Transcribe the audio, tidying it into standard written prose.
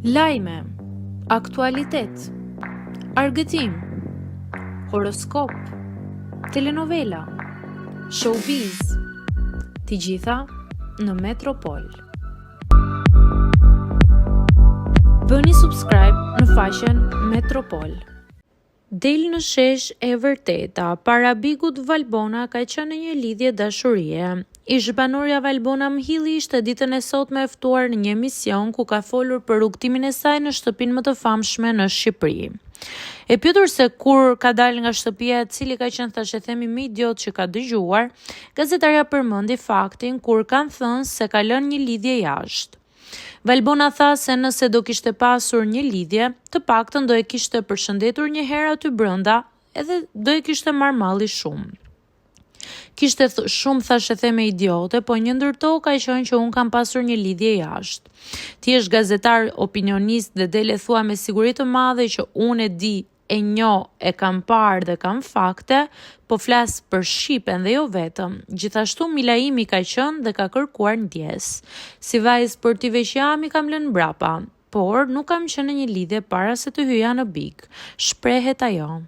Lajme, aktualitet, argëtim, horoskop, telenovela, showbiz, të gjitha në Metropol. Bëni subscribe në faqen Metropol. Del në shesh e vërteta, parabigut Valbona ka qenë në një lidhje dashurie. Ish-banorja Valbona Mhilli ishte ditën e sotme e ftuar në një emision ku ka folur për rrugtimin e saj në shtëpinë më të famshme në Shqipëri. E pyetur se kur ka dalë nga shtëpia e cili ka qenë thashë themi më idiot që ka dëgjuar, gazetarja përmendi faktin kur kanë thënë se ka lënë një lidhje jashtë. Valbona tha se nëse do kishte pasur një lidhje, të paktën do e kishte përshëndetur një herë aty brenda, edhe do e kishte marrë malli shumë. Kishte shumë thashë theme idiote, po një ndër to ka qenë që unë kam pasur një lidhje jashtë. Ti je gazetar, opinionist dhe dele thua me siguri të madhe që unë e di, e njoh, e kam parë dhe kam fakte, po flas për Shqipen dhe jo vetëm. Gjithashtu Mila imi ka qenë dhe ka kërkuar ndjes. Si vajzë sportive që jam, i kam lënë mbrapa, por nuk kam qenë në një lidhje para se të hyja në big. Shprehet ajo.